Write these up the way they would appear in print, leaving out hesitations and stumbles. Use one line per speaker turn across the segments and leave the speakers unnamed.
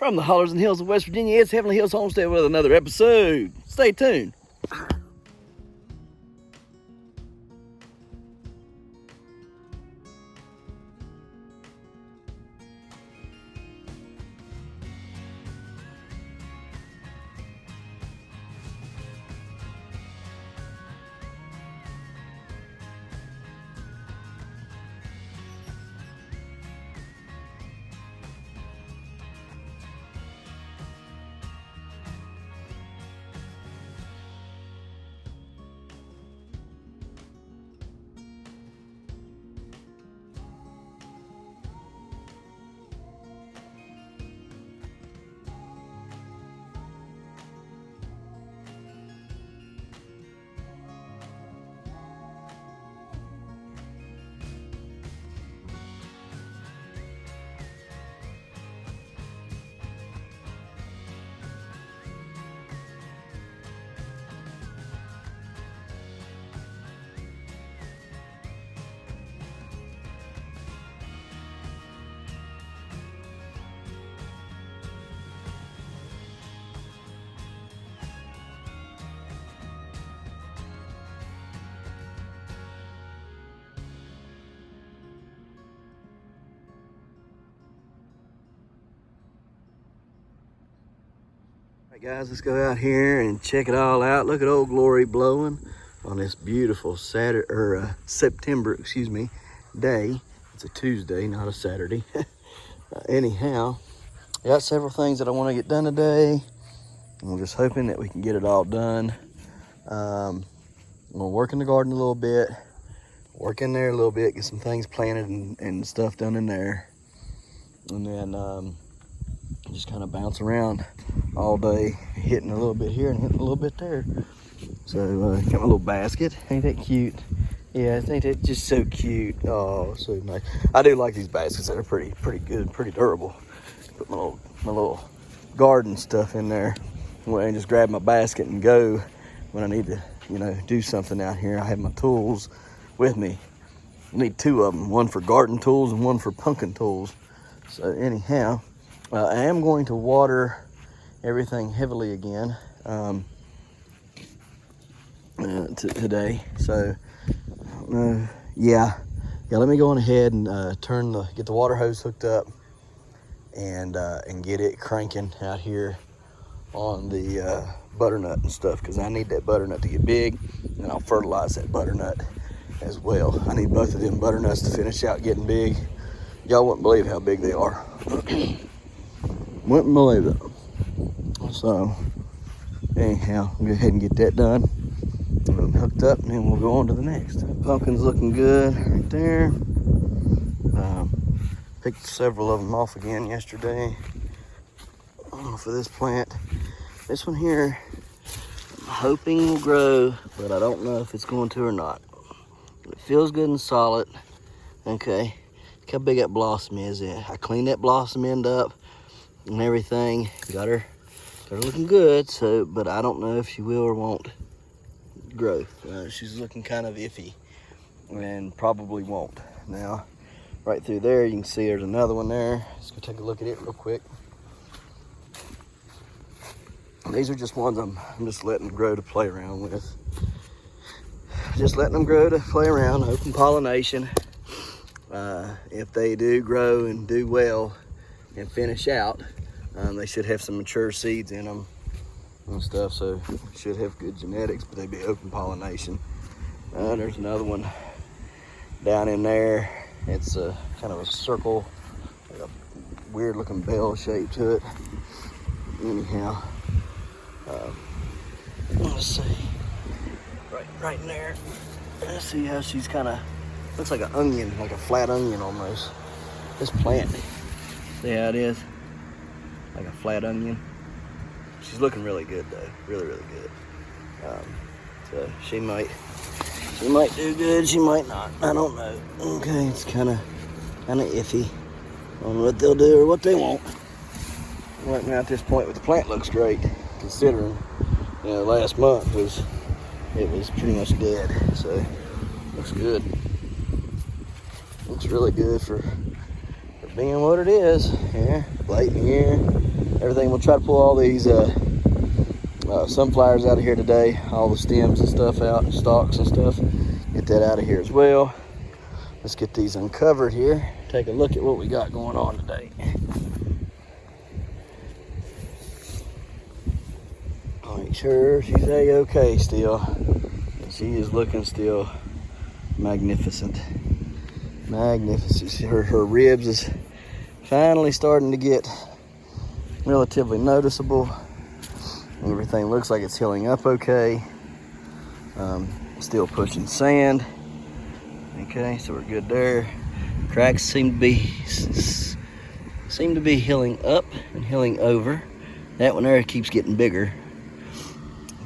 From the hollers and hills of West Virginia, it's Heavenly Hills Homestead with another episode. Stay tuned. All right, guys, let's go out here and check it all out. Look at Old Glory blowing on this beautiful September, day. It's a Tuesday, not a Saturday. Anyhow, I got several things that I want to get done today. I'm just hoping that we can get it all done. I'm gonna work in the garden a little bit, work in there a little bit, get some things planted and stuff done in there, and then just kind of bounce around all day, hitting a little bit here and hitting a little bit there. So got my little basket. Ain't that cute? Yeah, ain't that just so cute? Oh, so nice. I do like these baskets. They're pretty good, pretty durable. Put my little garden stuff in there and just grab my basket and go when I need to, do something out here. I have my tools with me. I need two of them, one for garden tools and one for pumpkin tools. So anyhow, I am going to water everything heavily again today. So let me go on ahead and get the water hose hooked up and get it cranking out here on the butternut and stuff, because I need that butternut to get big, and I'll fertilize that butternut as well. I need both of them butternuts to finish out getting big. Y'all wouldn't believe how big they are. Wouldn't believe it. So anyhow, I'll go ahead and get that done. I'm hooked up, and then we'll go on to the next. Pumpkin's looking good right there. Picked several of them off again yesterday for this plant. This one here, I'm hoping will grow, but I don't know if it's going to or not. It feels good and solid. Okay, look how big that blossom is. I cleaned that blossom end up and everything. Got her looking good. So, but I don't know if she will or won't grow. She's looking kind of iffy and probably won't. Now, right through there, you can see there's another one there. Let's go take a look at it real quick. These are just ones I'm just letting them grow to play around with. Just letting them grow to play around, open pollination. If they do grow and do well and finish out, they should have some mature seeds in them and stuff, so should have good genetics, but they'd be open pollination. There's another one down in there. It's kind of a circle, like a weird looking bell shape to it. Anyhow, let's see, right in there. Let's see how she's kind of, looks like an onion, like a flat onion almost. This plant, see how it is? Like a flat onion. She's looking really good though, really good. So she might do good, she might not, I don't know. Okay, it's kind of iffy on what they'll do or what they won't. Right now at this point, the plant looks great, considering last month it was pretty much dead. So looks good. Looks really good for being what it is. here, blatant here, everything. We'll try to pull all these sunflowers out of here today, all the stems and stuff out, stalks and stuff. Get that out of here as well. Let's get these uncovered here. Take a look at what we got going on today. Make sure she's a-okay still. And she is looking still magnificent. Magnificent. Her ribs is finally starting to get relatively noticeable. Everything looks like it's healing up okay. Still pushing sand. Okay, so we're good there. Cracks seem to be healing up and healing over. That one there keeps getting bigger.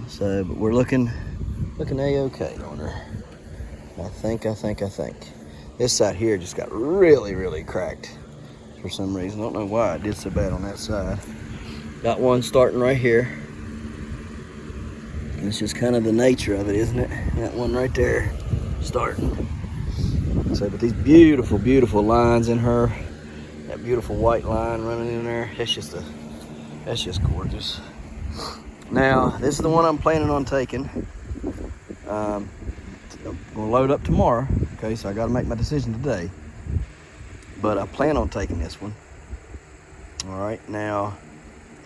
So, but we're looking a-okay on her. I think. This side here just got really cracked for some reason. I don't know why it did so bad on that side. Got one starting right here. And it's just kind of the nature of it, isn't it? That one right there starting. So, but these beautiful lines in her. That beautiful white line running in there. That's just gorgeous. Now, this is the one I'm planning on taking. I'm gonna load up tomorrow. Okay, so I gotta make my decision today. But I plan on taking this one. All right, now,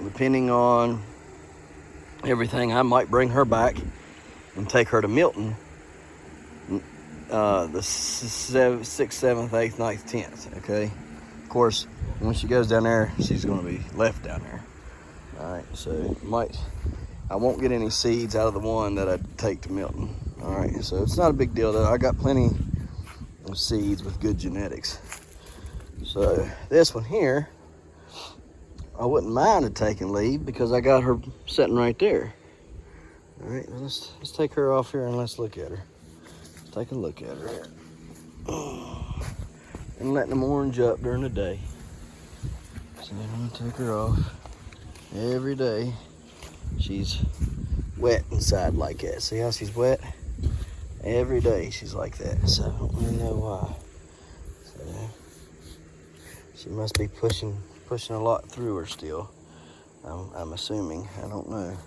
depending on everything, I might bring her back and take her to Milton. The 6th, 7th, 8th, 9th, 10th, okay? Of course, when she goes down there, she's gonna be left down there. All right, so I won't get any seeds out of the one that I take to Milton. All right, so it's not a big deal though. I got plenty of seeds with good genetics. So this one here, I wouldn't mind taking leave because I got her sitting right there. All right, well, let's take her off here and let's look at her. Take a look at her here. And letting them orange up during the day. So I'm gonna take her off. Every day she's wet inside like that. See how she's wet? Every day she's like that. So I don't really know why. So she must be pushing a lot through her still. I'm assuming. I don't know.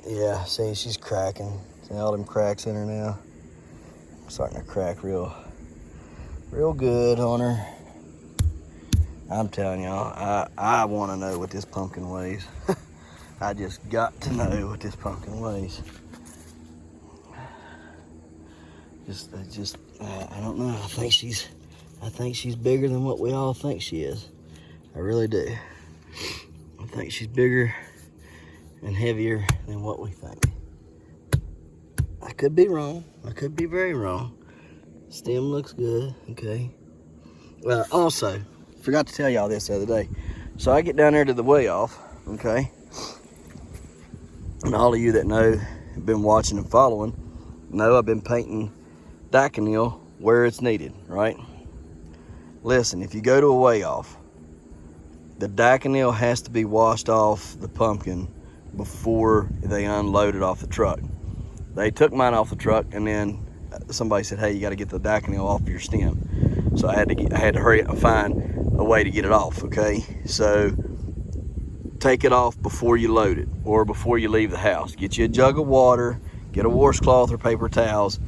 Yeah, see, she's cracking. See all them cracks in her now. Starting to crack real good on her. I'm telling y'all, I want to know what this pumpkin weighs. I just got to know what this pumpkin weighs. I don't know. I think she's bigger than what we all think she is. I really do. I think she's bigger and heavier than what we think. I could be wrong. I could be very wrong. Stem looks good. Okay. Well, also, forgot to tell y'all this the other day. So I get down there to the weigh off, okay? And all of you that know, have been watching and following, know I've been painting daconil where it's needed, right? Listen, if you go to a weigh off, the daconil has to be washed off the pumpkin before they unload it off the truck. They took mine off the truck, and then somebody said, hey, you got to get the daconil off your stem. So I had to hurry up and find a way to get it off, okay? So take it off before you load it or before you leave the house. Get you a jug of water, get a washcloth or paper towels,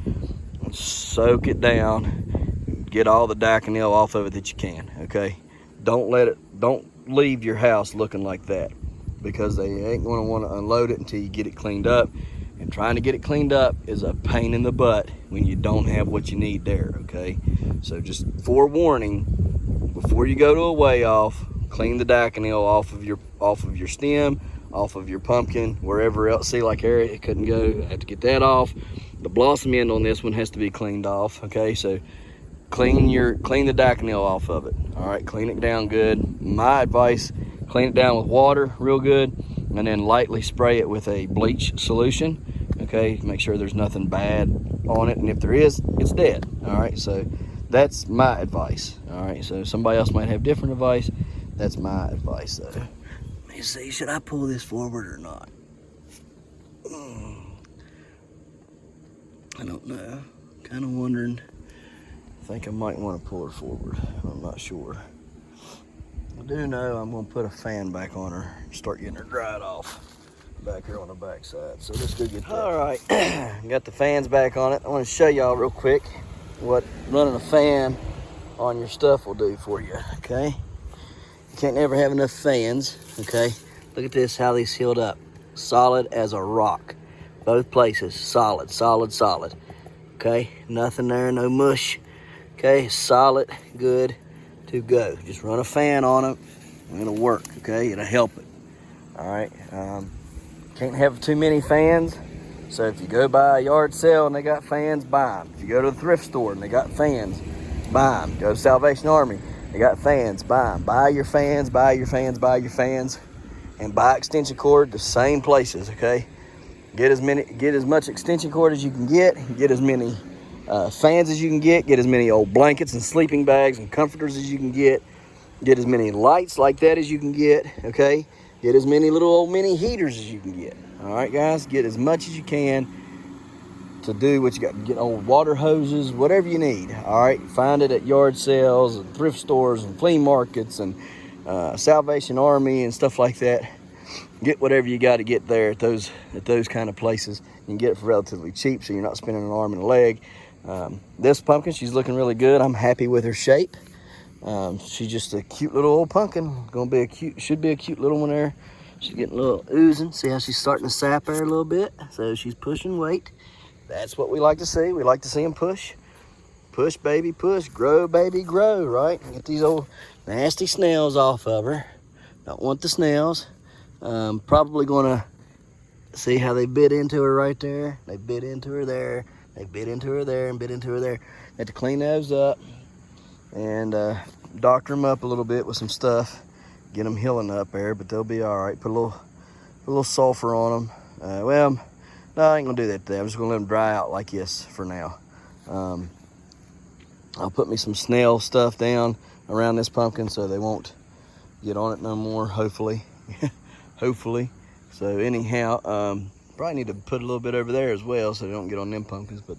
and soak it down. Get all the daconil off of it that you can, okay? Don't leave your house looking like that, because they ain't going to want to unload it until you get it cleaned up. And trying to get it cleaned up is a pain in the butt when you don't have what you need there, okay? So just forewarning, before you go to a weigh off, clean the daconil off of your stem, off of your pumpkin, wherever else. See, like here, it couldn't go. I had to get that off. The blossom end on this one has to be cleaned off, okay? So clean the daconil off of it. All right, clean it down good. My advice, clean it down with water real good, and then lightly spray it with a bleach solution. Okay, make sure there's nothing bad on it, and if there is, it's dead. All right, so that's my advice. All right, so somebody else might have different advice. That's my advice, though. Let me see, should I pull this forward or not? I don't know. Kind of wondering if think I might want to pull her forward. I'm not sure. I do know I'm going to put a fan back on her and start getting her dried off back here on the back side. So let's go get that. All right, got the fans back on it. I want to show y'all real quick what running a fan on your stuff will do for you, okay? You can't never have enough fans, okay? Look at this, how these sealed up. Solid as a rock. Both places, solid, solid, solid. Okay, nothing there, no mush. Okay, solid, good to go. Just run a fan on them and it'll work, okay? It'll help it, all right? Can't have too many fans. So if you go by a yard sale and they got fans, buy them. If you go to the thrift store and they got fans, buy them. Go to Salvation Army, they got fans, buy them. Buy your fans, buy your fans, buy your fans, and buy extension cord the same places, okay? Get as much extension cord as you can get as many fans as you can get as many old blankets and sleeping bags and comforters as you can get as many lights like that as you can get, okay? Get as many little old mini heaters as you can get. All right, guys, get as much as you can to do what you got. Get old water hoses, whatever you need. All right, find it at yard sales and thrift stores and flea markets and Salvation Army and stuff like that. Get whatever you got to get there at those kind of places. You can get it for relatively cheap, so you're not spending an arm and a leg. This pumpkin, she's looking really good. I'm happy with her shape. She's just a cute little old pumpkin. Should be a cute little one there. She's getting a little oozing. See how she's starting to sap there a little bit? So she's pushing weight. That's what we like to see. We like to see them push. Push, baby, push. Grow, baby, grow, right? Get these old nasty snails off of her. Don't want the snails. Probably gonna see how they bit into her right there. They bit into her there. They bit into her there and bit into her there. Had to clean those up and doctor them up a little bit with some stuff. Get them healing up there, but they'll be all right. Put a little sulfur on them. Well, no, I ain't gonna do that today. I'm just gonna let them dry out like this for now. I'll put me some snail stuff down around this pumpkin so they won't get on it no more, hopefully. Hopefully. So anyhow, probably need to put a little bit over there as well so they don't get on them pumpkins, but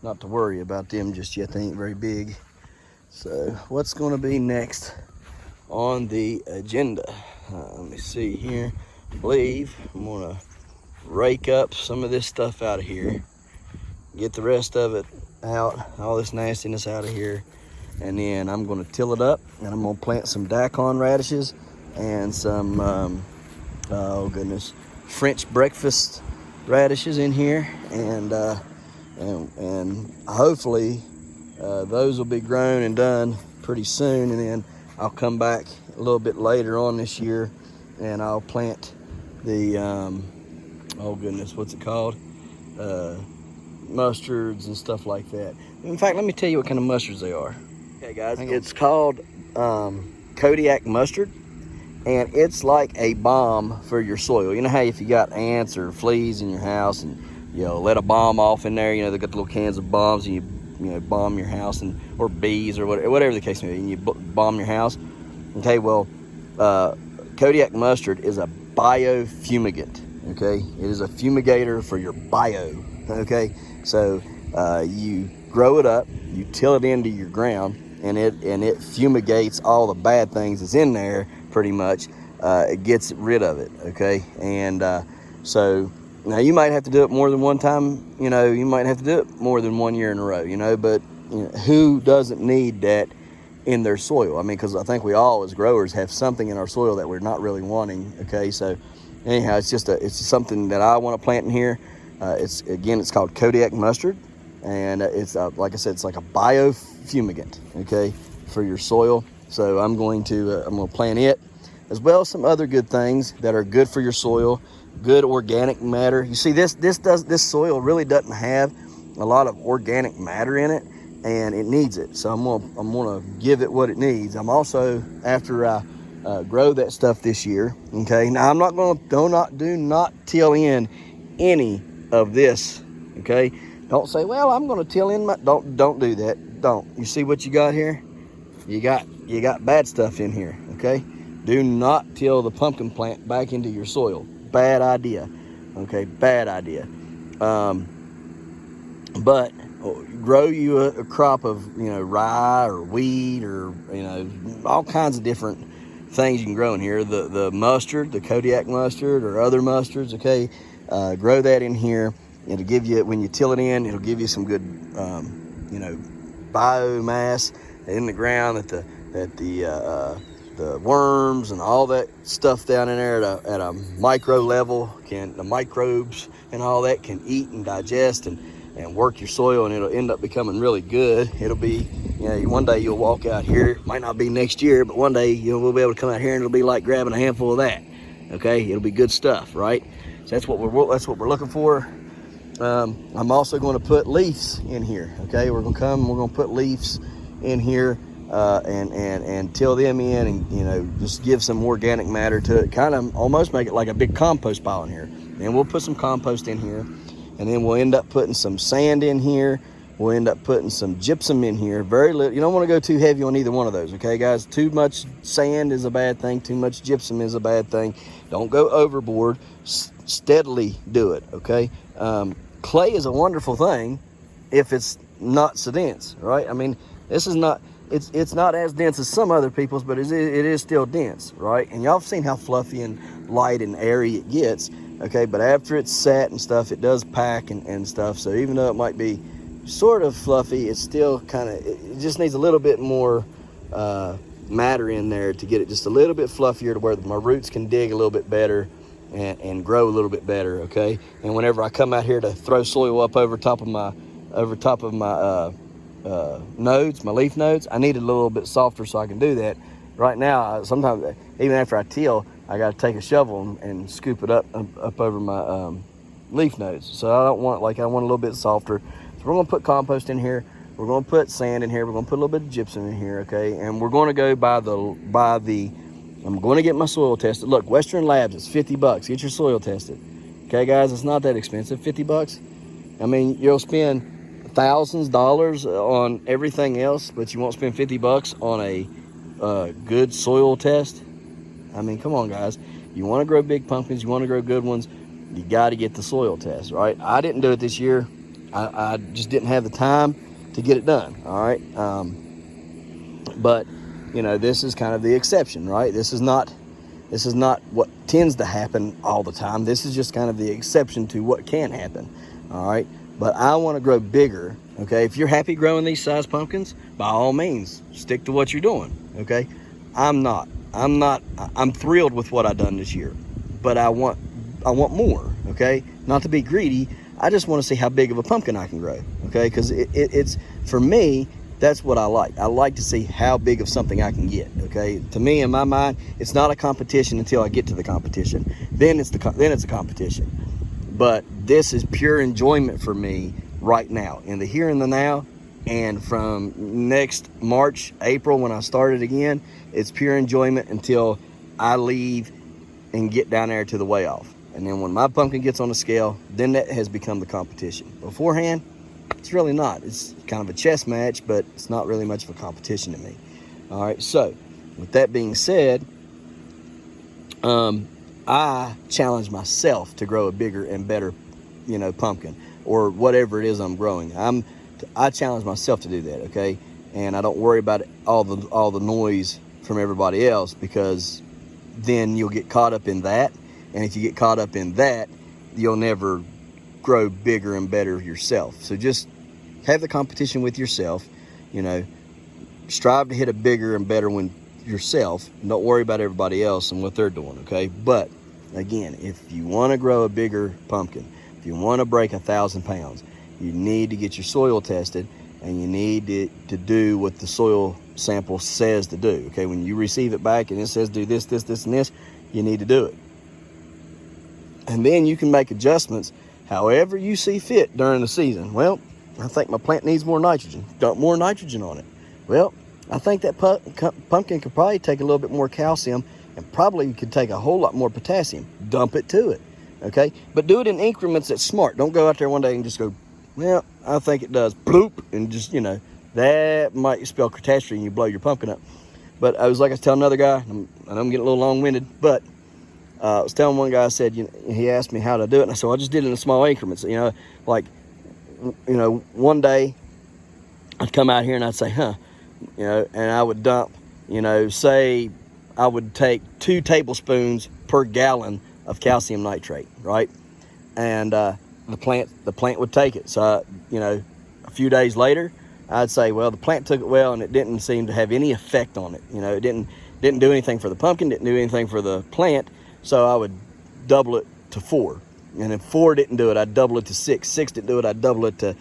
not to worry about them just yet. They ain't very big. So what's going to be next on the agenda? Let me see here. I believe I'm going to rake up some of this stuff out of here, get the rest of it out, all this nastiness out of here, and then I'm going to till it up, and I'm going to plant some daikon radishes and some oh goodness, French breakfast radishes in here, and hopefully those will be grown and done pretty soon, and then I'll come back a little bit later on this year and I'll plant the oh goodness, what's it called, mustards and stuff like that. In fact, let me tell you what kind of mustards they are. Okay guys, it's called Kodiak mustard. And it's like a bomb for your soil. You know how if you got ants or fleas in your house and, you know, let a bomb off in there, you know, they got the little cans of bombs and you know, bomb your house, and or bees or whatever the case may be, and you bomb your house. Okay, well, Kodiak mustard is a biofumigant, okay? It is a fumigator for your bio, okay? So you grow it up, you till it into your ground, and it fumigates all the bad things that's in there. Pretty much, it gets rid of it, okay? And so now you might have to do it more than one time, you know, you might have to do it more than 1 year in a row, you know, but you know, who doesn't need that in their soil? I mean, because I think we all as growers have something in our soil that we're not really wanting, okay? So anyhow, it's something that I want to plant in here. It's called Kodiak mustard, and it's like I said, it's like a biofumigant, okay, for your soil. So I'm going to plant it, as well as some other good things that are good for your soil, good organic matter. You see, this soil really doesn't have a lot of organic matter in it, and it needs it. So I'm gonna give it what it needs. I'm also, after I grow that stuff this year, okay. Now I'm not gonna do not till in any of this, okay. Don't say, well, I'm gonna till in my. Don't do that. Don't. You see what you got here? You got bad stuff in here, okay? Do not till the pumpkin plant back into your soil. Bad idea, okay? Bad idea. But grow you a crop of, rye or wheat or, all kinds of different things you can grow in here. The mustard, the Kodiak mustard or other mustards, okay? Grow that in here. It'll give you, when you till it in, it'll give you some good, biomass in the ground that the worms and all that stuff down in there at a micro level the microbes and all that can eat and digest and work your soil, and it'll end up becoming really good. It'll be, one day you'll walk out here, it might not be next year, but one day we'll be able to come out here and it'll be like grabbing a handful of that. Okay, it'll be good stuff, right? So that's what we're looking for. I'm also going to put leaves in here. Okay, we're going to put leaves in here and till them in, and just give some organic matter to it, kind of almost make it like a big compost pile in here. And we'll put some compost in here, and then we'll end up putting some sand in here. We'll end up putting some gypsum in here. Very little. You don't want to go too heavy on either one of those, okay, guys? Too much sand is a bad thing. Too much gypsum is a bad thing. Don't go overboard. Steadily do it, okay? Clay is a wonderful thing if it's not so dense, right? I mean, this is not, it's not as dense as some other people's, but it is still dense, right? And y'all have seen how fluffy and light and airy it gets, okay? But after it's sat and stuff, it does pack and stuff. So even though it might be sort of fluffy, it's still kind of, it just needs a little bit more matter in there to get it just a little bit fluffier to where my roots can dig a little bit better and grow a little bit better, okay? And whenever I come out here to throw soil up over top of my nodes, my leaf nodes, I need it a little bit softer so I can do that. Right now, sometimes even after I till, I got to take a shovel and scoop it up over my leaf nodes. So I want a little bit softer. So we're going to put compost in here. We're going to put sand in here. We're going to put a little bit of gypsum in here, okay? And we're going to go by the I'm going to get my soil tested. Look, Western Labs, it's $50. Get your soil tested. Okay, guys, it's not that expensive. $50. I mean, you'll spend thousands of dollars on everything else, but you won't spend $50 on a good soil test. I mean, come on, guys. You want to grow big pumpkins, you want to grow good ones, you got to get the soil test, right? I didn't do it this year. I just didn't have the time to get it done, all right? But this is kind of the exception, right? This is not what tends to happen all the time. This is just kind of the exception to what can happen, all right? But I want to grow bigger, okay? If you're happy growing these size pumpkins, by all means, stick to what you're doing, okay? I'm not. I'm thrilled with what I've done this year, but I want more, okay? Not to be greedy. I just want to see how big of a pumpkin I can grow, okay? Because it's, for me, that's what I like. I like to see how big of something I can get, okay? To me, in my mind, it's not a competition until I get to the competition. Then it's a competition. But this is pure enjoyment for me right now, in the here and the now. And from next March, April, when I start it again, it's pure enjoyment until I leave and get down there to the weigh off. And then when my pumpkin gets on the scale, then that has become the competition. Beforehand, it's really not. It's kind of a chess match, but it's not really much of a competition to me. All right, so with that being said, I challenge myself to grow a bigger and better, pumpkin or whatever it is I'm growing. I challenge myself to do that, okay? And I don't worry about all the noise from everybody else, because then you'll get caught up in that. And if you get caught up in that, you'll never grow bigger and better yourself. So just have the competition with yourself, strive to hit a bigger and better one yourself. Don't worry about everybody else and what they're doing, okay? But again, if you want to grow a bigger pumpkin, if you want to break 1,000 pounds, you need to get your soil tested, and you need to do what the soil sample says to do, okay? When you receive it back and it says do this, this, this, and this, you need to do it. And then you can make adjustments however you see fit during the season. Well, I think my plant needs more nitrogen. Dump more nitrogen on it. Well, I think that pumpkin could probably take a little bit more calcium, and probably could take a whole lot more potassium. Dump it to it, okay? But do it in increments that's smart. Don't go out there one day and just go, well, I think it does, bloop, and just, that might spell catastrophe and you blow your pumpkin up. But I was telling another guy, and I'm getting a little long-winded, but I was telling one guy, I said, he asked me how to do it, and I said, well, I just did it in small increments, like one day I'd come out here and I'd say, and I would dump, say I would take 2 tablespoons per gallon of calcium nitrate, right? And the plant would take it. So, a few days later, I'd say, well, the plant took it well, and it didn't seem to have any effect on it. It didn't do anything for the pumpkin, didn't do anything for the plant. So I would double it to 4. And if 4 didn't do it, I'd double it to 6. 6 didn't do it, I'd double it to,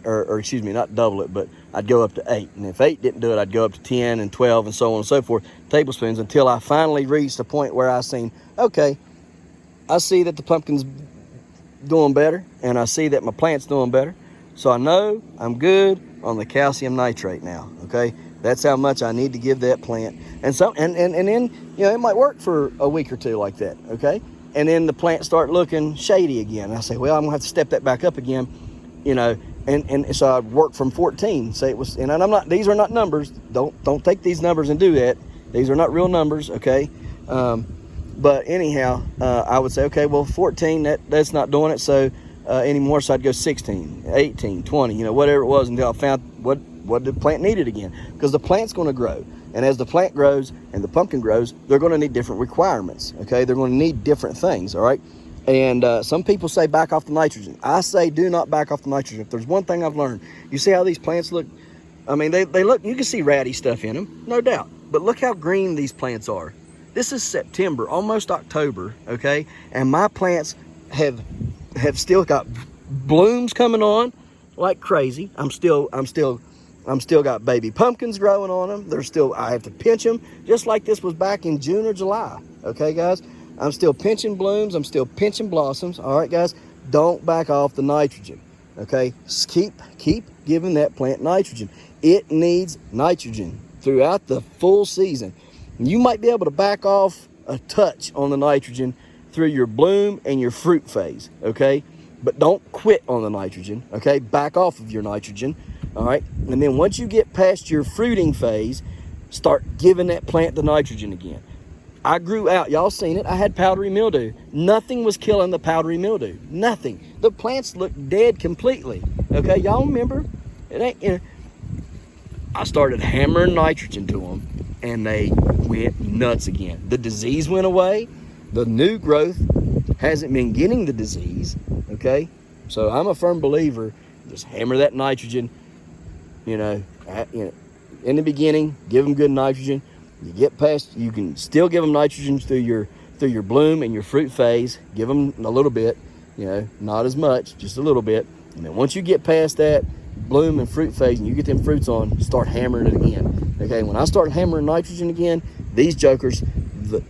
or excuse me, not double it, but I'd go up to 8. And if 8 didn't do it, I'd go up to 10 and 12 and so on and so forth, tablespoons, until I finally reached a point where I seen, okay, I see that the pumpkin's doing better, and I see that my plant's doing better. So I know I'm good on the calcium nitrate now, okay? That's how much I need to give that plant. And then, it might work for a week or 2 like that, okay? And then the plants start looking shady again. And I say, well, I'm gonna have to step that back up again, and so I work from 14. Say it was, and I'm not, these are not numbers. Don't take these numbers and do that. These are not real numbers, okay? But anyhow, I would say, okay, well, 14, that's not doing it so anymore. So I'd go 16, 18, 20, whatever it was, until I found what the plant needed again. Because the plant's going to grow. And as the plant grows and the pumpkin grows, they're going to need different requirements, okay? They're going to need different things, all right? And some people say back off the nitrogen. I say do not back off the nitrogen. If there's one thing I've learned, you see how these plants look? I mean, they look, you can see ratty stuff in them, no doubt. But look how green these plants are. This is September, almost October, okay? And my plants have still got blooms coming on like crazy. I'm still got baby pumpkins growing on them. I have to pinch them, just like this was back in June or July. Okay, guys? I'm still pinching blooms. I'm still pinching blossoms. All right, guys? Don't back off the nitrogen. Okay? Keep giving that plant nitrogen. It needs nitrogen throughout the full season. You might be able to back off a touch on the nitrogen through your bloom and your fruit phase, okay? But don't quit on the nitrogen, okay? Back off of your nitrogen, all right? And then once you get past your fruiting phase, start giving that plant the nitrogen again. I grew out, y'all seen it, I had powdery mildew. Nothing was killing the powdery mildew, nothing. The plants looked dead completely, okay? Y'all remember? It ain't, I started hammering nitrogen to them, and they went nuts again. The disease went away. The new growth hasn't been getting the disease, okay? So I'm a firm believer, just hammer that nitrogen, in the beginning, give them good nitrogen. You get past, you can still give them nitrogen through your bloom and your fruit phase. Give them a little bit, not as much, just a little bit. And then once you get past that bloom and fruit phase and you get them fruits on, start hammering it again. Okay, when I started hammering nitrogen again, these jokers,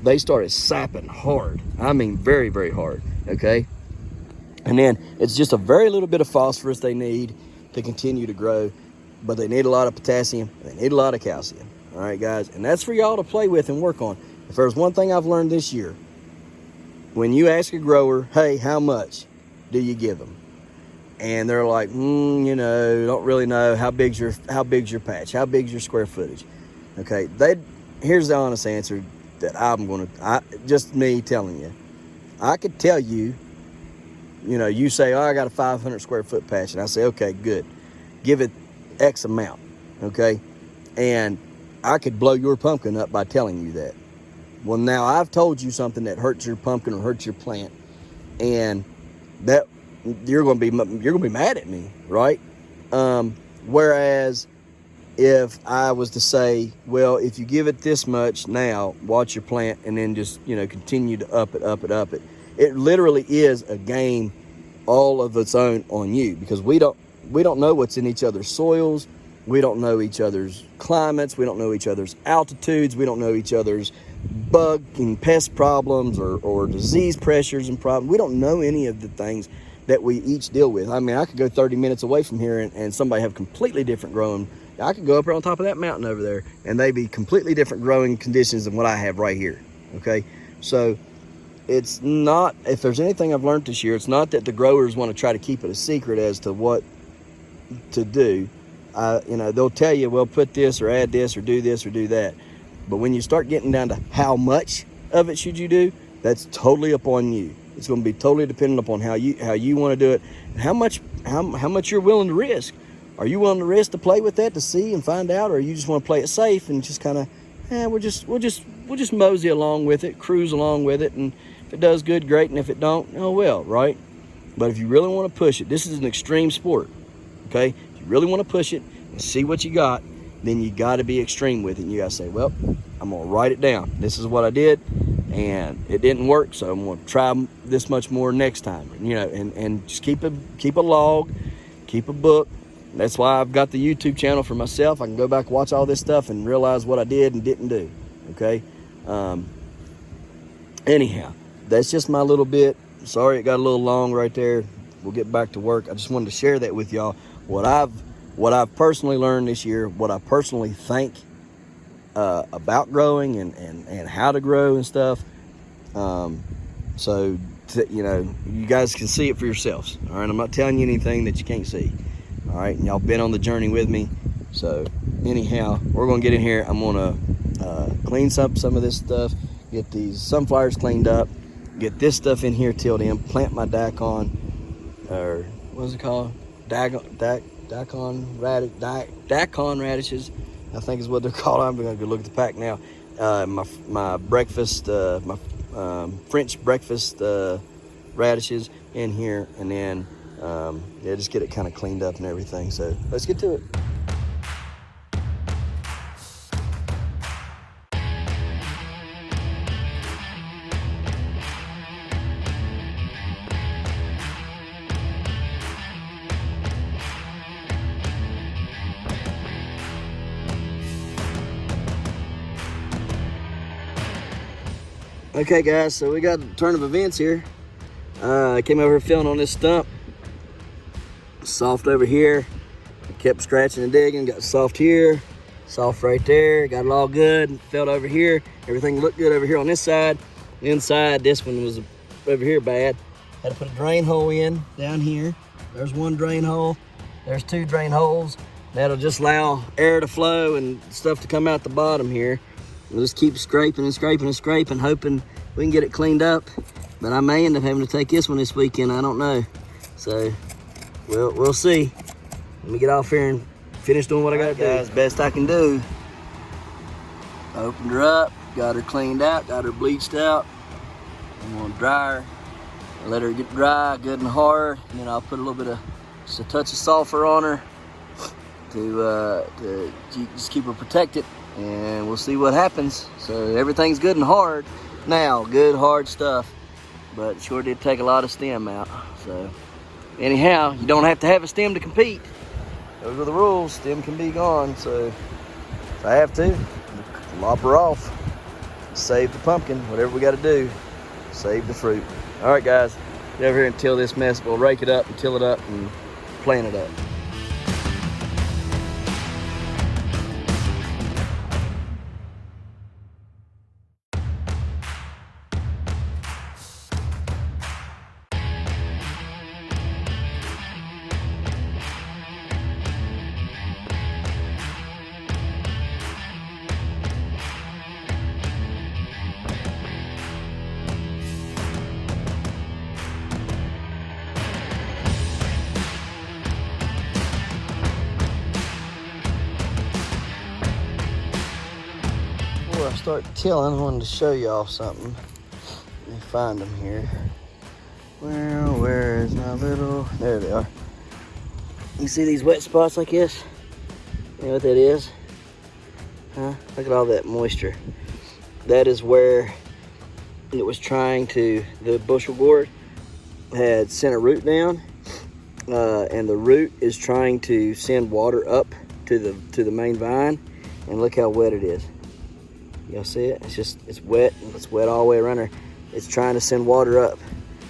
they started sapping hard. I mean, very, very hard, okay? And then it's just a very little bit of phosphorus they need to continue to grow, but they need a lot of potassium, they need a lot of calcium, all right, guys? And that's for y'all to play with and work on. If there's one thing I've learned this year, when you ask a grower, hey, how much do you give them? And they're like, don't really know. How big's your patch? How big's your square footage? Okay, here's the honest answer that just me telling you. I could tell you, you say, oh, I got a 500 square foot patch. And I say, okay, good. Give it X amount, okay? And I could blow your pumpkin up by telling you that. Well, now I've told you something that hurts your pumpkin or hurts your plant, and that you're gonna be mad at me, right? Whereas if I was to say, well, if you give it this much now, watch your plant, and then just continue to up it. It literally is a game all of its own on you, because we don't know what's in each other's soils. We don't know each other's climates. We don't know each other's altitudes. We don't know each other's bug and pest problems or disease pressures and problems. We don't know any of the things that we each deal with. I mean, I could go 30 minutes away from here and somebody have completely different growing. I could go up there on top of that mountain over there and they be completely different growing conditions than what I have right here. Okay. So it's not, if there's anything I've learned this year, it's not that the growers want to try to keep it a secret as to what to do. They'll tell you, well, put this or add this or do this or do that. But when you start getting down to how much of it should you do, that's totally upon you. It's going to be totally dependent upon how you want to do it, and how much how much you're willing to risk. Are you willing to risk to play with that to see and find out, or you just want to play it safe and just kind of, we'll just mosey along with it, cruise along with it, and if it does good, great, and if it don't, oh well, right? But if you really want to push it, this is an extreme sport, okay? If you really want to push it and see what you got, then you got to be extreme with it. And you got to say, well, I'm going to write it down. This is what I did, and it didn't work, so I'm going to try this much more next time. You know, and just keep a log, keep a book. That's why I've got the YouTube channel for myself. I can go back, watch all this stuff, and realize what I did and didn't do, okay? Anyhow, that's just my little bit. Sorry it got a little long right there. We'll get back to work. I just wanted to share that with y'all. What I've personally learned this year, what I personally think about growing and how to grow and stuff. So, you know, you guys can see it for yourselves. All right, I'm not telling you anything that you can't see. All right, and y'all been on the journey with me. So, anyhow, we're gonna get in here. I'm gonna clean up some of this stuff, get these sunflowers cleaned up, get this stuff in here tilled in, plant my daikon, or what is it called? Daikon radishes, I think is what they're called. I'm gonna go look at the pack now. My breakfast, my French breakfast radishes in here, and then yeah, just get it kind of cleaned up and everything. So let's get to it. Okay guys, so we got a turn of events here. I came over here feeling on this stump. Soft over here. I kept scratching and digging, got soft here, soft right there, got it all good. Felt over here, everything looked good over here on this side. Inside, this one was over here bad. Had to put a drain hole in down here. There's one drain hole, there's two drain holes. That'll just allow air to flow and stuff to come out the bottom here. We'll just keep scraping and scraping and scraping, hoping we can get it cleaned up. But I may end up having to take this one this weekend, I don't know. So, we'll see. Let me get off here and finish doing what I gotta do. Guys, best I can do. Opened her up, got her cleaned out, got her bleached out. I'm gonna dry her, let her get dry, good and hard. And then I'll put a little bit of, just a touch of sulfur on her to just keep her protected. And we'll see what happens. So everything's good and hard now, good hard stuff, but it sure did take a lot of stem out. So anyhow, you don't have to have a stem to compete. Those are the rules. Stem can be gone. So if I have to, lop her off, save the pumpkin, whatever we got to do, save the fruit. All right guys, get over here and till this mess. We'll rake it up and till it up and plant it up. Before I start tilling, I wanted to show y'all something. Let me find them here. Well, where is my little... There they are. You see these wet spots like this? You know what that is? Huh? Look at all that moisture. That is where it was trying to... The bushel gourd had sent a root down, and the root is trying to send water up to the main vine, and look how wet it is. Y'all see it? It's wet. It's wet all the way around her. It's trying to send water up.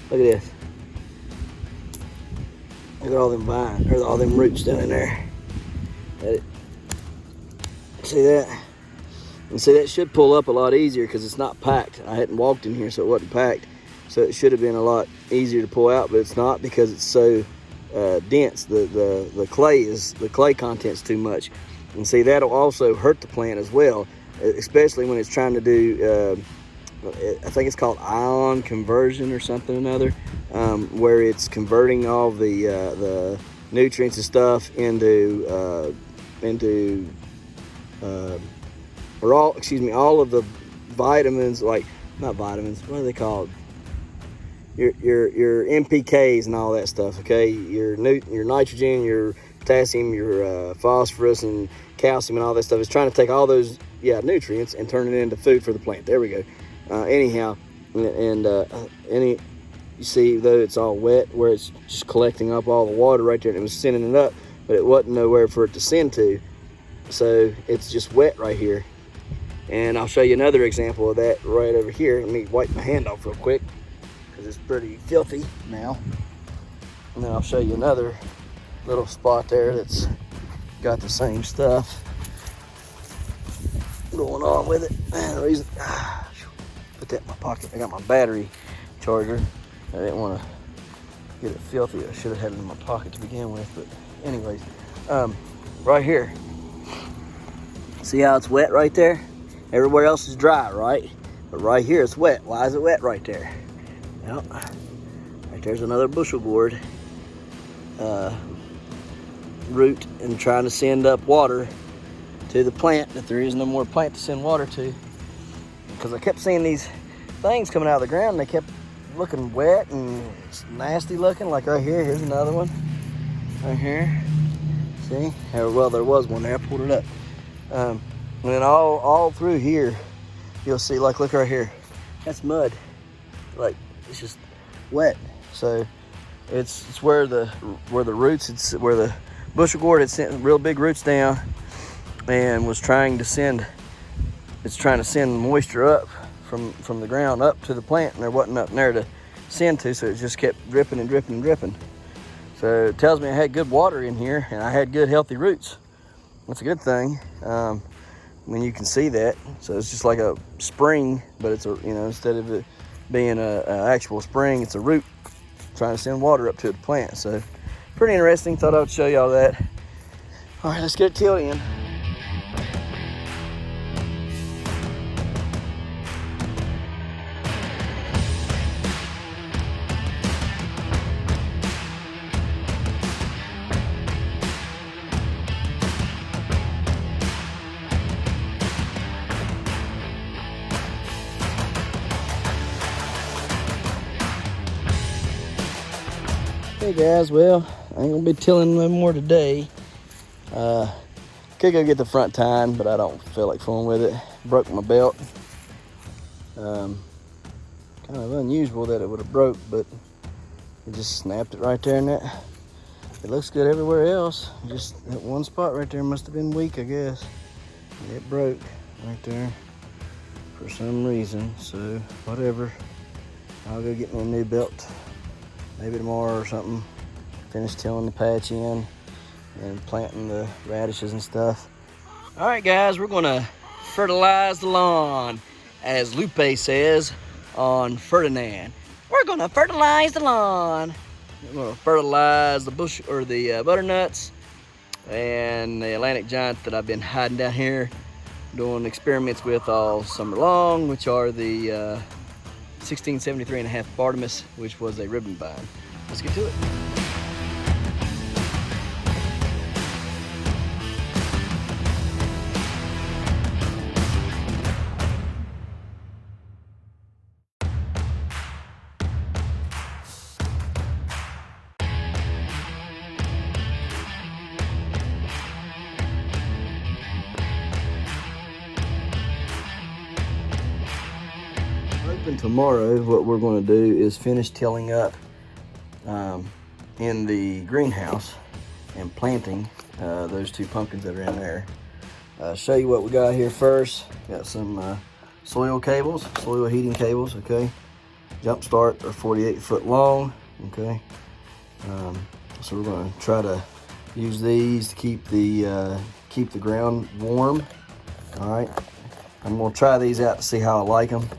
Look at this. Look at all them vines, or all them roots down in there. See that? And see, that should pull up a lot easier because it's not packed. I hadn't walked in here, so it wasn't packed. So it should have been a lot easier to pull out, but it's not because it's so dense. The clay content's too much. And see, that'll also hurt the plant as well, especially when it's trying to do I think it's called ion conversion or something or another, where it's converting all the nutrients and stuff into all of the vitamins, like not vitamins, what are they called? Your NPKs and all that stuff. Okay, your nitrogen, your potassium, your phosphorus and calcium and all that stuff. It's trying to take all those nutrients and turn it into food for the plant. There we go. Anyhow, you see, though it's all wet, where it's just collecting up all the water right there, and it was sending it up, but it wasn't nowhere for it to send to. So it's just wet right here. And I'll show you another example of that right over here. Let me wipe my hand off real quick because it's pretty filthy now. And then I'll show you another little spot there that's got the same stuff going on with it. And the reason, put that in my pocket. I got my battery charger. I didn't want to get it filthy. I should have had it in my pocket to begin with. But anyways, right here. See how it's wet right there? Everywhere else is dry, right? But right here it's wet. Why is it wet right there? Well, right there's another bushel gourd root and trying to send up water to the plant that there is no more plant to send water to. Because I kept seeing these things coming out of the ground and they kept looking wet and nasty looking. Like right here, here's another one. Right here. See? Well, there was one there. I pulled it up. And then all through here, you'll see, like, look right here. That's mud. Like, it's just wet. So it's where the roots, where the bushel gourd had sent real big roots down and was trying to send moisture up from the ground up to the plant, and there wasn't nothing there to send to, so it just kept dripping and dripping and dripping. So it tells me I had good water in here and I had good healthy roots. That's a good thing. When you can see that. So it's just like a spring, but it's instead of it being a actual spring, it's a root trying to send water up to the plant. So pretty interesting. Thought I would show y'all that. All right, let's get it tilled in. Hey guys, well, I ain't gonna be tilling no more today. Could go get the front tine, but I don't feel like fooling with it. Broke my belt. Kind of unusual that it would have broke, but it just snapped it right there, and that it looks good everywhere else. Just that one spot right there must have been weak, I guess. It broke right there for some reason, so whatever. I'll go get me a new belt maybe tomorrow or something. Finish tilling the patch in and planting the radishes and stuff. All right, guys, we're gonna fertilize the lawn, as Lupe says on Ferdinand. We're gonna fertilize the lawn. We're gonna fertilize the bush or the butternuts and the Atlantic giant that I've been hiding down here doing experiments with all summer long, which are the 1673.5 Bartimus, which was a ribbon vine. Let's get to it. Tomorrow, what we're going to do is finish tilling up in the greenhouse and planting those two pumpkins that are in there. Show you what we got here first. Got some soil cables, soil heating cables, okay. Jump start are 48 foot long, okay. So we're going to try to use these to keep the ground warm. All right, I'm going to try these out to see how I like them.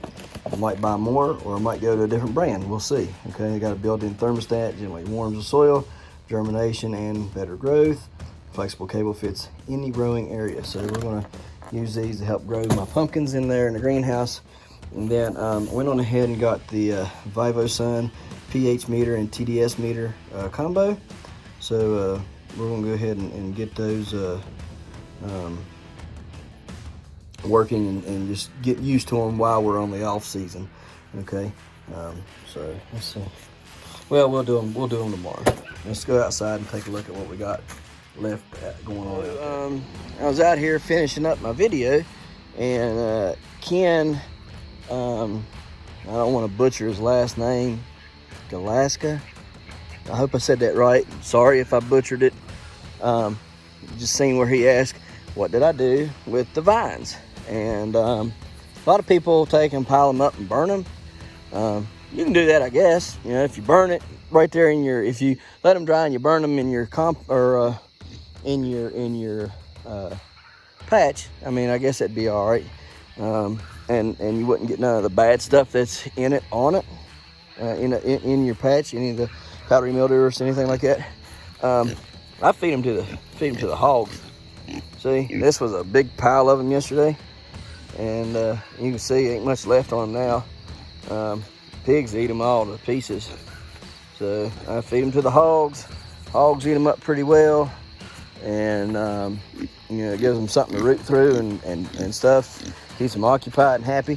I might buy more, or I might go to a different brand. We'll see. Okay, they got a built-in thermostat, generally warms the soil, germination, and better growth. Flexible cable fits any growing area. So we're going to use these to help grow my pumpkins in there in the greenhouse. And then went on ahead and got the VivoSun pH meter and TDS meter combo. So we're gonna go ahead and get those working and just get used to them while we're on the off season. Okay, so let's see. Well, we'll do them tomorrow. Let's go outside and take a look at what we got left going on. I was out here finishing up my video, and Ken, I don't want to butcher his last name, Galaska. I hope I said that right. Sorry if I butchered it. Just seeing where he asked, what did I do with the vines? And a lot of people take and pile them up and burn them. You can do that, I guess. You know, if you burn it right there in your, if you let them dry and you burn them in your in your patch, I mean, I guess that'd be all right. And you wouldn't get none of the bad stuff that's in it on it, in your patch, any of the powdery mildew or anything like that. I feed them to the hogs. See, this was a big pile of them yesterday, and you can see ain't much left on them now. Pigs eat them all to pieces, so I feed them to the hogs. Hogs eat them up pretty well, and you know, it gives them something to root through and stuff. Keeps them occupied and happy.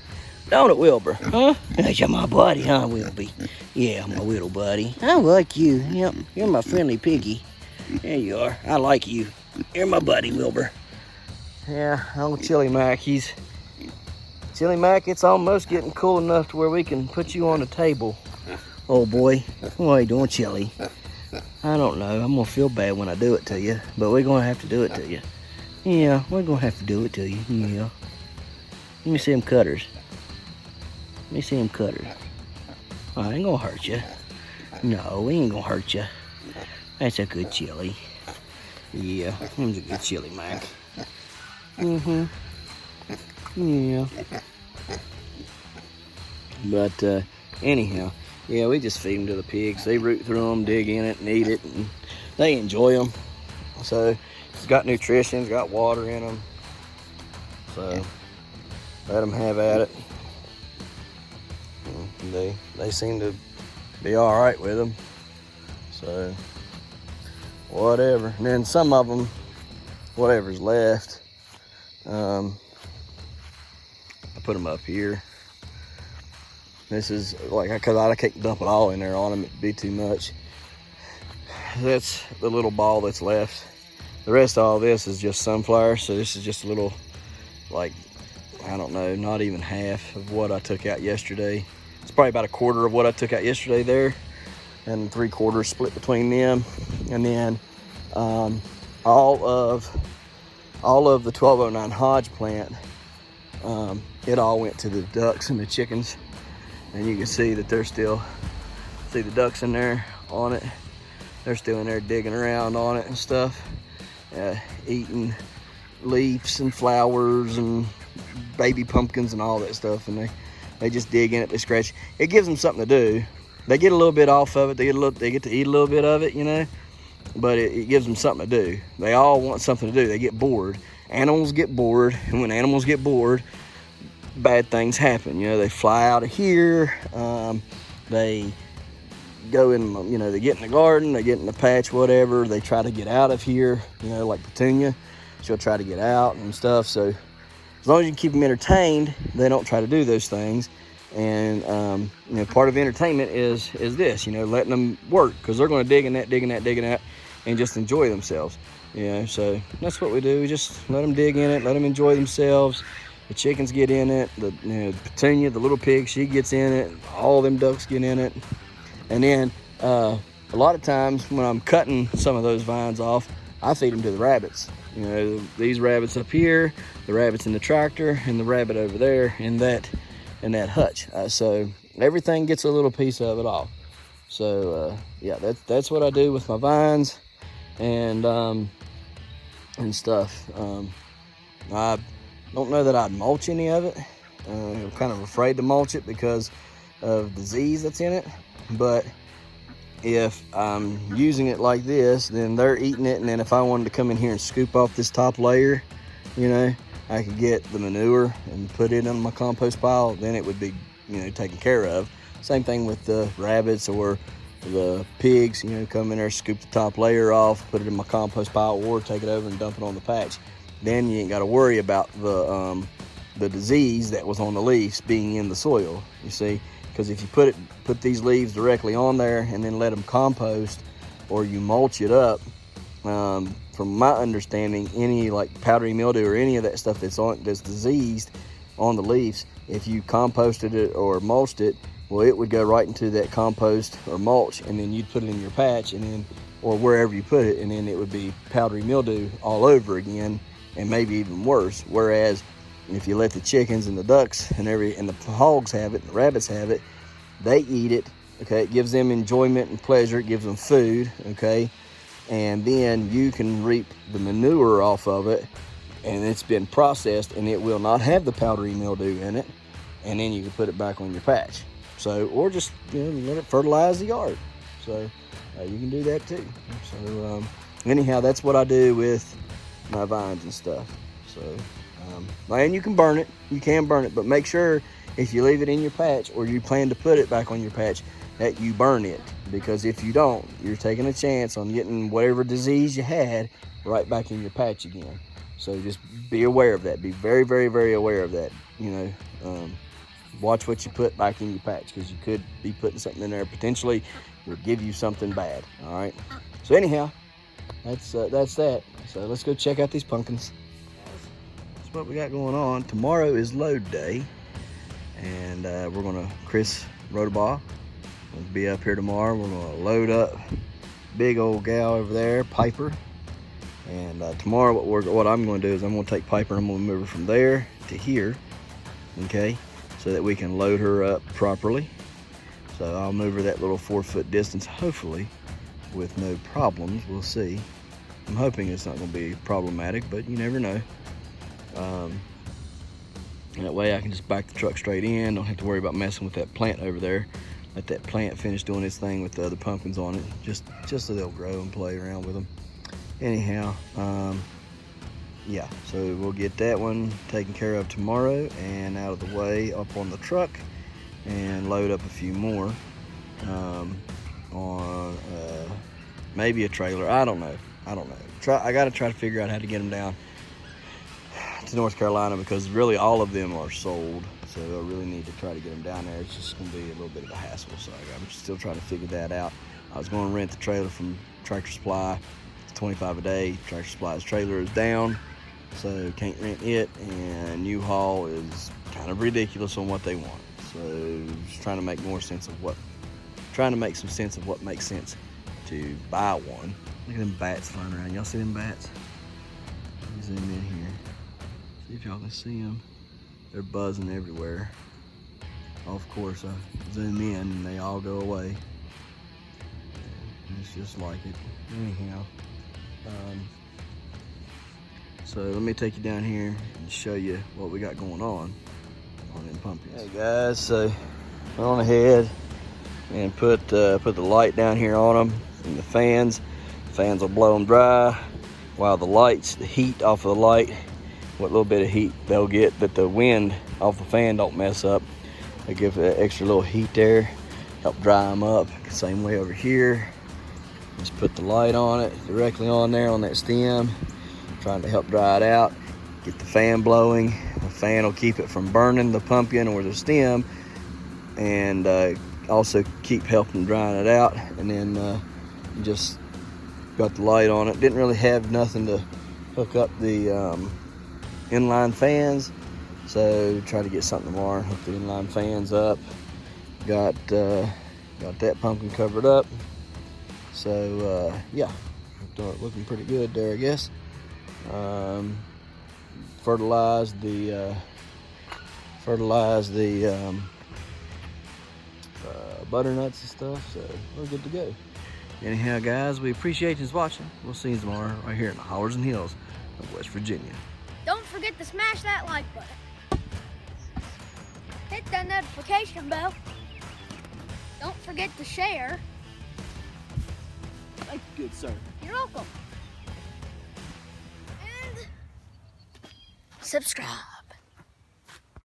Don't it, Wilbur? Huh? You're my buddy, huh, Wilby? Yeah, my little buddy. I like you. Yep, you're my friendly piggy. There you are. I like you. You're my buddy, Wilbur. Yeah, old Chili Mac, Chili Mac, it's almost getting cool enough to where we can put you on the table. Oh boy, what are you doing, Chili? I don't know. I'm gonna feel bad when I do it to you, but we're gonna have to do it to you. Yeah, we're gonna have to do it to you. Yeah. Let me see them cutters. Let me see them cutters. I ain't gonna hurt you. No, we ain't gonna hurt you. That's a good Chili. Yeah, he's a good Chili Mac. Yeah. But anyhow, yeah, we just feed them to the pigs. They root through them, dig in it, and eat it, and they enjoy them. So it's got nutrition, it's got water in them. So let them have at it. And they seem to be all right with them. So whatever. And then some of them, whatever's left, I put them up here. This is like, because I can't dump it all in there on them, it'd be too much. That's the little ball that's left. The rest of all this is just sunflower, so this is just a little, like, I don't know, not even half of what I took out yesterday. It's probably about a quarter of what I took out yesterday there, and 3/4 split between them. And then all of the 1209 Hodge plant, it all went to the ducks and the chickens. And you can see that they're still, see the ducks in there on it. They're still in there digging around on it and stuff, eating leaves and flowers and baby pumpkins and all that stuff. And they just dig in it, they scratch. It gives them something to do. They get a little bit off of it. They get to eat a little bit of it, you know. But it gives them something to do. They all want something to do. They get bored. Animals get bored, and when animals get bored, bad things happen. You know, they fly out of here. They go in, you know, they get in the garden, they get in the patch, whatever. They try to get out of here, you know, like Petunia. She'll try to get out and stuff. So as long as you keep them entertained, they don't try to do those things. And you know, part of entertainment is this, you know, letting them work, because they're going to dig in that, and just enjoy themselves. You know, so that's what we do. We just let them dig in it, let them enjoy themselves. The chickens get in it. The Petunia, the little pig, she gets in it. All them ducks get in it. And then a lot of times when I'm cutting some of those vines off, I feed them to the rabbits. You know, these rabbits up here, the rabbits in the tractor, and the rabbit over there in that hutch. So everything gets a little piece of it all. So yeah, that's what I do with my vines and stuff. I don't know that I'd mulch any of it. I'm kind of afraid to mulch it because of disease that's in it. But if I'm using it like this, then they're eating it. And then if I wanted to come in here and scoop off this top layer, you know, I could get the manure and put it in my compost pile, then it would be, taken care of. Same thing with the rabbits or the pigs, come in there, scoop the top layer off, put it in my compost pile, or take it over and dump it on the patch. Then you ain't got to worry about the disease that was on the leaves being in the soil, you see, because if you put these leaves directly on there and then let them compost, or you mulch it up, from my understanding, any like powdery mildew or any of that stuff that's diseased on the leaves, if you composted it or mulched it, well, it would go right into that compost or mulch, and then you'd put it in your patch, and then, or wherever you put it, and then it would be powdery mildew all over again, and maybe even worse. Whereas if you let the chickens and the ducks and the hogs have it, and the rabbits have it, they eat it. Okay, it gives them enjoyment and pleasure. It gives them food. Okay, and then you can reap the manure off of it, and it's been processed, and it will not have the powdery mildew in it, and then you can put it back on your patch. So, or just let it fertilize the yard. So you can do that too. So anyhow, that's what I do with my vines and stuff. So and you can burn it. You can burn it, but make sure if you leave it in your patch, or you plan to put it back on your patch, that you burn it, because if you don't, you're taking a chance on getting whatever disease you had right back in your patch again. So just be aware of that. Be very, very, very aware of that. Watch what you put back in your patch, because you could be putting something in there potentially will give you something bad. All right. So anyhow, that's that. So let's go check out these pumpkins. That's what we got going on. Tomorrow is load day, and we're gonna Chris Rodabaugh will be up here tomorrow. We're gonna load up big old gal over there, Piper. And tomorrow, what I'm going to do is I'm going to take Piper and I'm going to move her from there to here, okay, so that we can load her up properly. So I'll move her that little 4-foot distance, hopefully with no problems. We'll see. I'm hoping it's not going to be problematic, but you never know. And that way I can just back the truck straight in. Don't have to worry about messing with that plant over there. Let that plant finish doing its thing with the other pumpkins on it, just so they'll grow and play around with them. Anyhow, yeah, so we'll get that one taken care of tomorrow and out of the way up on the truck, and load up a few more on maybe a trailer. I don't know. I got to try to figure out how to get them down to North Carolina, because really all of them are sold. So I really need to try to get them down there. It's just going to be a little bit of a hassle. So I'm still trying to figure that out. I was going to rent the trailer from Tractor Supply. It's $25 a day. Tractor Supply's trailer is down, so can't rent it. And U-Haul is kind of ridiculous on what they want. So just trying to make some sense of what makes sense to buy one. Look at them bats flying around. Y'all see them bats? Let me zoom in here. See if y'all can see them. They're buzzing everywhere. Of course, I zoom in and they all go away. It's just like it. Anyhow, so let me take you down here and show you what we got going on them pumpkins. Hey guys, so went on ahead and put the light down here on them, and the fans will blow them dry, while the heat off of the light, what little bit of heat they'll get that the wind off the fan don't mess up. They give that extra little heat there, help dry them up. Same way over here. Just put the light on it, directly on there on that stem, trying to help dry it out. Get the fan blowing. The fan will keep it from burning the pumpkin or the stem, and also keep helping drying it out. And then just got the light on it. Didn't really have nothing to hook up the inline fans, so try to get something tomorrow, hook the inline fans up. Got that pumpkin covered up. So yeah, looking pretty good there, I guess. Fertilized the butternuts and stuff, so we're good to go. Anyhow, guys, we appreciate you watching. We'll see you tomorrow right here in the Hollers and Hills of West Virginia.
Don't forget to smash that like button. Hit that notification bell. Don't forget to share.
Thank you, good sir.
You're welcome. And subscribe.